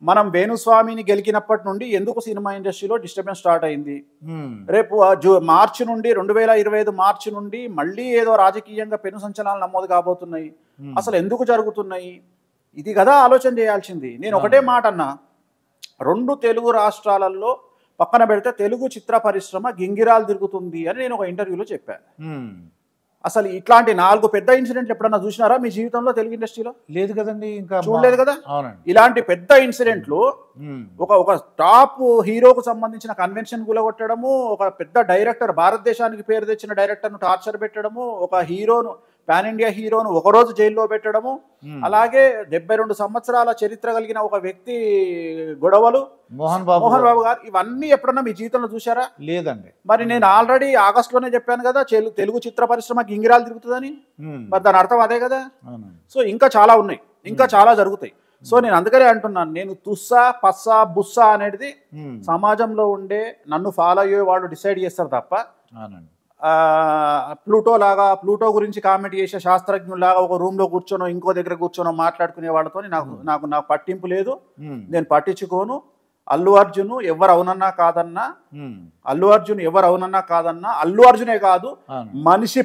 మనం వేణుస్వామిని గెలికినప్పటి నుండి ఎందుకు సినిమా ఇండస్ట్రీలో డిస్టర్బెన్స్ స్టార్ట్ అయింది? రేపు మార్చి నుండి 2025 మార్చి నుండి మళ్ళీ ఏదో రాజకీయంగా పెను సంచలనాలు నమోదు కాబోతున్నాయి. అసలు ఎందుకు జరుగుతున్నాయి? ఇది కదా ఆలోచన చేయాల్సింది. నేను ఒకటే మాట అన్నా, 2 తెలుగు రాష్ట్రాలలో పక్కన పెడితే తెలుగు చిత్ర పరిశ్రమ గింగిరాలు తిరుగుతుంది అని నేను ఒక ఇంటర్వ్యూలో చెప్పాను. అసలు ఇట్లాంటి 4 పెద్ద ఇన్సిడెంట్లు ఎప్పుడన్నా చూసినారా మీ జీవితంలో తెలుగు ఇండస్ట్రీలో? లేదు కదండి, ఇంకా చూడలేదు కదా. ఇలాంటి పెద్ద ఇన్సిడెంట్లు ఒక టాప్ హీరోకు సంబంధించిన కన్వెన్షన్ గులగొట్టడము, ఒక పెద్ద డైరెక్టర్, భారతదేశానికి పేరు తెచ్చిన డైరెక్టర్ను టార్చర్ పెట్టడము, ఒక హీరోను, పాన్ ఇండియా హీరోను ఒకరోజు జైల్లో పెట్టడము, అలాగే 72 సంవత్సరాల చరిత్ర కలిగిన ఒక వ్యక్తి గొడవలు, మోహన్ బాబు గారు, ఇవన్నీ ఎప్పుడన్నా మీ జీవితంలో చూసారా? లేదండి. మరి నేను ఆల్రెడీ ఆగస్టులోనే చెప్పాను కదా తెలుగు చిత్ర పరిశ్రమ గింగిరాలు తిరుగుతుందని. మరి దాని అర్థం అదే కదా. సో ఇంకా చాలా ఉన్నాయి, ఇంకా చాలా జరుగుతాయి. సో నేను అందుకనే అంటున్నాను, నేను తుస్సా పస్సా బుస్సా అనేది సమాజంలో ఉండే నన్ను ఫాలో అయ్యే వాళ్ళు డిసైడ్ చేస్తారు తప్ప ప్లూటో గురించి కామెంట్ చేసే శాస్త్రజ్ఞులాగా ఒక రూమ్ లో కూర్చోనో ఇంకో దగ్గర కూర్చోనో మాట్లాడుకునే వాళ్ళతో నాకు పట్టింపు లేదు. నేను పట్టించుకోను. అల్లు అర్జున్ ఎవరు అవునన్నా కాదన్నా, అల్లు అర్జున్ ఎవరు అవునన్నా కాదన్నా, అల్లు అర్జునే కాదు, మనిషి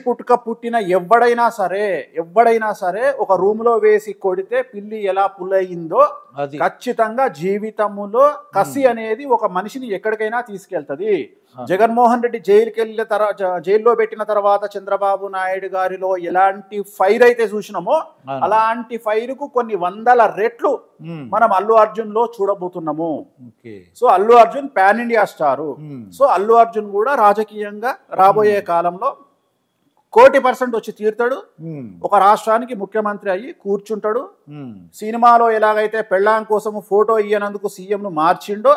పుట్టిన ఎవడైనా సరే ఒక రూమ్ లో వేసి కొడితే పిల్లి ఎలా పుల్లయిందో ఖచ్చితంగా జీవితంలో కసి అనేది ఒక మనిషిని ఎక్కడికైనా తీసుకెళ్తది. జగన్మోహన్ రెడ్డి జైల్లో పెట్టిన తర్వాత చంద్రబాబు నాయుడు గారిలో ఎలాంటి ఫైర్ అయితే చూసినామో అలాంటి ఫైర్ కు కొన్ని 100 రెట్లు మనం అల్లు అర్జున్ లో చూడబోతున్నాము. So Allu Arjun pan India star. So Allu Arjun కూడా రాజకీయంగా రాబోయే కాలంలో 1,00,00,000% వచ్చి తీరుతాడు. ఒక రాష్ట్రానికి ముఖ్యమంత్రి అయ్యి కూర్చుంటాడు. సినిమాలో ఎలాగైతే పెళ్ళాం కోసం ఫోటో ఇయ్యనందుకు సీఎం ను మార్చిండో,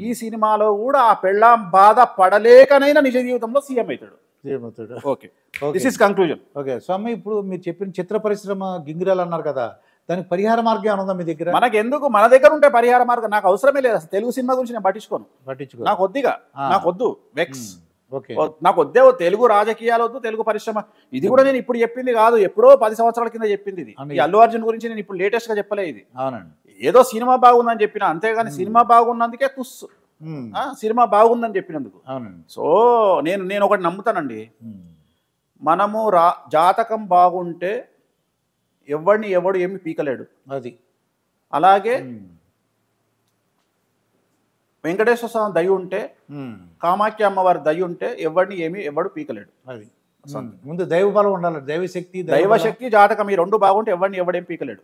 ఈ సినిమాలో కూడా ఆ పెళ్ళాం బాధ పడలేకనైనా నిజ జీవితంలో సీఎం అవుతాడు. Okay, this is conclusion. Okay స్వామి, ఇప్పుడు మీరు చెప్పిన చిత్ర పరిశ్రమ గింగిరాలు అన్నారు కదా, దానికి పరిహార మార్గం ఏమైనా ఉందా మీ దగ్గర? మనకి ఎందుకు, మన దగ్గర ఉంటే పరిహార మార్గం నాకు అవసరమే లేదు. అసలు తెలుగు సినిమా గురించి నేను పట్టించుకోను. నాకు వద్దిగా, నాకు వద్దు వెక్స్, నాకు వద్దే తెలుగు రాజకీయాలు వద్దు, తెలుగు పరిశ్రమ. ఇది కూడా నేను ఇప్పుడు చెప్పింది కాదు, ఎప్పుడో 10 సంవత్సరాల కింద చెప్పింది ఇది. ఈ అల్లు అర్జున్ గురించి నేను ఇప్పుడు లేటెస్ట్ గా చెప్పలే ఇది. ఏదో సినిమా బాగుందని చెప్పిన అంతేగాని సినిమా బాగున్నందుకే తుస్సు, సినిమా బాగుందని చెప్పినందుకు. సో నేను ఒకటి నమ్ముతానండి, మనము జాతకం బాగుంటే ఎవడు ఏమి పీకలేడు. అది అలాగే వెంకటేశ్వర స్వామి దయ ఉంటే, కామాఖ్య అమ్మవారి దయ ఉంటే ఎవడు పీకలేడు. అది ముందు దైవ బలం ఉండాలి, దైవశక్తి జాతకం ఈ 2 బాగుంటే ఎవడేం పీకలేడు.